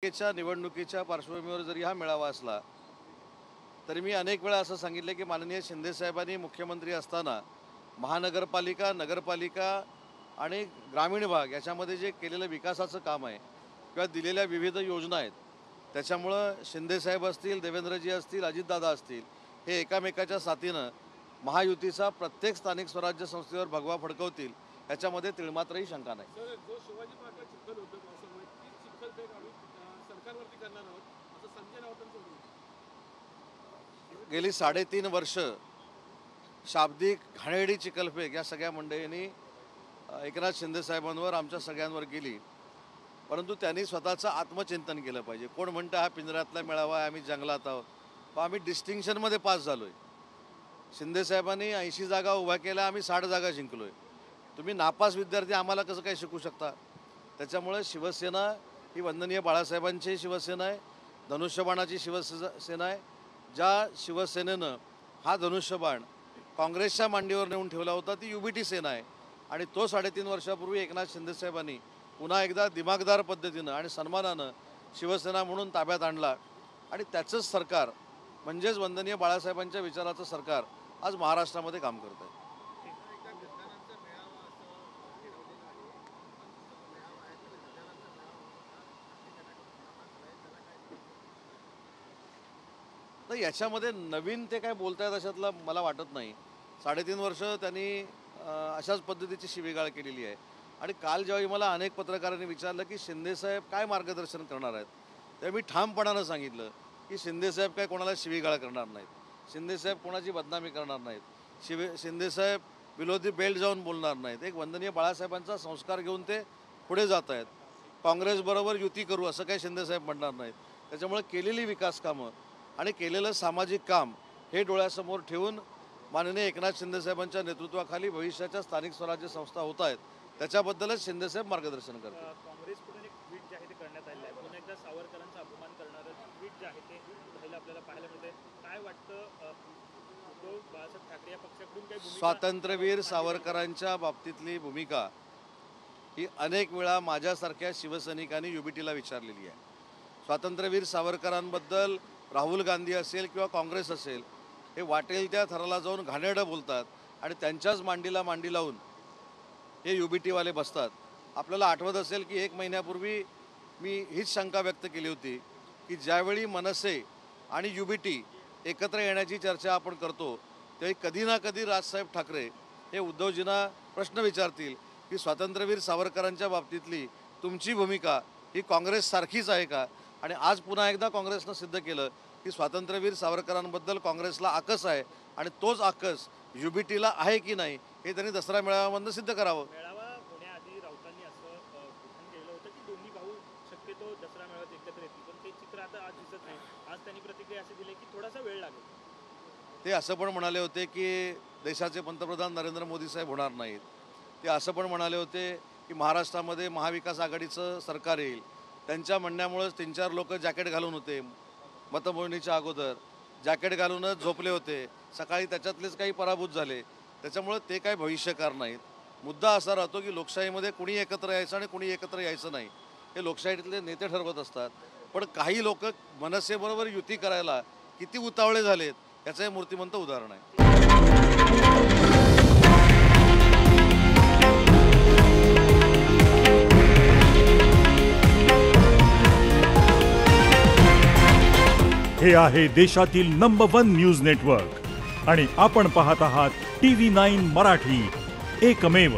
निवडणुकीच्या पार्श्वभूमीवर जरी हा मेळावा असला तरी मी अनेक वेळा असं सांगितलं की माननीय शिंदे साहेबांनी मुख्यमंत्री असताना महानगरपालिका, नगरपालिका आणि ग्रामीण भाग याच्यामध्ये जे केलेलं विकासाचं काम आहे किंवा दिलेल्या विविध योजना आहेत त्याच्यामुळं शिंदे साहेब असतील, देवेंद्रजी असतील, अजितदादा असतील, हे एकामेकाच्या साथीनं महायुतीचा प्रत्येक स्थानिक स्वराज्य संस्थेवर भगवा फडकवतील याच्यामध्ये तिळमात्रही शंका नाही। गेली 3.5 वर्ष शाब्दिक घाणेरडी चिखलफेक या सगळ्या मंडळींनी एकनाथ शिंदे साहेबांवर, आमच्या सगळ्यांवर केली, परंतु त्यांनी स्वतःचं आत्मचिंतन केलं पाहिजे। कोण म्हणतं हा पिंजऱ्यातला मेळावा आहे, आम्ही जंगलात आहोत, पण आम्ही डिस्टिंक्शनमध्ये पास झालोय। शिंदे साहेबांनी 80 जागा उभ्या केल्या, आम्ही 60 जागा जिंकलोय। तुम्ही नापास विद्यार्थी आम्हाला कसं काय शिकू शकता? त्याच्यामुळे शिवसेना ही वंदनीय बाळासाहेबांची शिवसेना आहे, धनुष्यबाणाची शिवसेना आहे। ज्या शिवसेनेनं हा धनुष्यबाण काँग्रेसच्या मांडीवर नेऊन ठेवला होता ती UBT सेना आहे आणि तो 3.5 वर्षापूर्वी एकनाथ शिंदे साहेबांनी पुन्हा एकदा दिमागदार पद्धतीनं आणि सन्मानानं शिवसेना म्हणून ताब्यात आणला आणि त्याचंच सरकार म्हणजेच वंदनीय बाळासाहेबांच्या विचाराचं सरकार आज महाराष्ट्रामध्ये काम करत आहे। नाही, याच्यामध्ये नवीन ते काय बोलतायत अशातलं मला वाटत नाही। 3.5 वर्ष त्यांनी अशाच पद्धतीची शिवीगाळ केलेली आहे आणि काल जेव्हा मला अनेक पत्रकारांनी विचारलं की शिंदे साहेब काय मार्गदर्शन करणार आहेत, तेव्हा मी ठामपणानं सांगितलं की शिंदे साहेब काय कोणाला शिवीगाळ करणार नाहीत, शिंदे साहेब कोणाची बदनामी करणार नाहीत, शिंदे साहेब बिलो दी बेल्ट जाऊन बोलणार नाहीत। एक वंदनीय बाळासाहेबांचा संस्कार घेऊन ते पुढे जात आहेत। काँग्रेसबरोबर युती करू असं काही शिंदे साहेब म्हणणार नाहीत। त्याच्यामुळे केलेली विकास कामं आणि केलेलं सामाजिक काम हे डोळ्यासमोर ठेवून माननीय एकनाथ शिंदे साहेबांच्या नेतृत्वाखाली भविष्याच्या स्थानिक स्वराज्य संस्था होत आहेत, त्याच्याबद्दलच शिंदे साहेब मार्गदर्शन करतात। काँग्रेसकडून एक ट्विट जे आहे ते करण्यात आलेलं आहे, पुन्हा एकदा सावरकरांचा अपमान करणारं ट्विट जे आहे ते पहिलं आपल्याला पाहायला मिळते। काय वाटतं, उद्धव बाळासाहेब ठाकरे या पक्षाकडून काही भूमिका? स्वातंत्र्यवीर सावरकरांच्या बाबतीतली भूमिका ही अनेक वेळा माझ्यासारख्या शिवसैनिकांनी UBTला विचारलेली आहे। स्वातंत्र्यवीर सावरकरांबद्दल राहुल गांधी असेल किंवा काँग्रेस असेल हे वाटेल त्या थराला जाऊन घाणेरडं बोलतात आणि त्यांच्याच मांडीला मांडी लावून हे UBTवाले बसतात। आपल्याला आठवत असेल की 1 महिन्यापूर्वी मी हीच शंका व्यक्त केली होती की ज्यावेळी मनसे आणि UBT एकत्र येण्याची चर्चा आपण करतो त्यावेळी कधी ना कधी राजसाहेब ठाकरे हे उद्धवजींना प्रश्न विचारतील की स्वातंत्र्यवीर सावरकरांच्या बाबतीतली तुमची भूमिका ही काँग्रेससारखीच आहे का? आणि आज पुन्हा एकदा काँग्रेसनं सिद्ध केलं की स्वातंत्र्यवीर सावरकरांबद्दल काँग्रेसला आकस आहे आणि तोच आकस UBTला आहे की नाही हे त्यांनी दसरा मेळाव्यामधून सिद्ध करावं। मेळावा होण्याआधी राऊतांनी असं विधान केलं होतं की दोन्ही भाऊ शक्यतो दसरा मेळाव्यात एकत्र येतील, पण ते चित्र आता आज दिसत नाही। आज त्यांनी प्रतिक्रिया अशी दिली की थोडासा वेळ लागेल। ते असं पण म्हणाले होते की देशाचे पंतप्रधान नरेंद्र मोदी साहेब होणार नाहीत। ते असं पण म्हणाले होते की महाराष्ट्रामध्ये महाविकास आघाडीचं सरकार येईल। त्यांच्या म्हणण्यामुळेच 3-4 लोक जॅकेट घालून होते, मतमोजणीच्या अगोदर जॅकेट घालूनच झोपले होते, सकाळी त्याच्यातलेच काही पराभूत झाले। त्याच्यामुळे ते काही भविष्यकार नाहीत। मुद्दा असा राहतो की लोकशाहीमध्ये कुणी एकत्र यायचं आणि कुणी एकत्र यायचं नाही हे लोकशाहीतले नेते ठरवत असतात, पण काही लोक मनसेबरोबर युती करायला किती उतावळे झालेत याचं हे मूर्तिमंत उदाहरण आहे। हे आहे देशातील नंबर 1 न्यूज नेटवर्क आणि आपण पाहत आहात TV9 मराठी, एकमेव।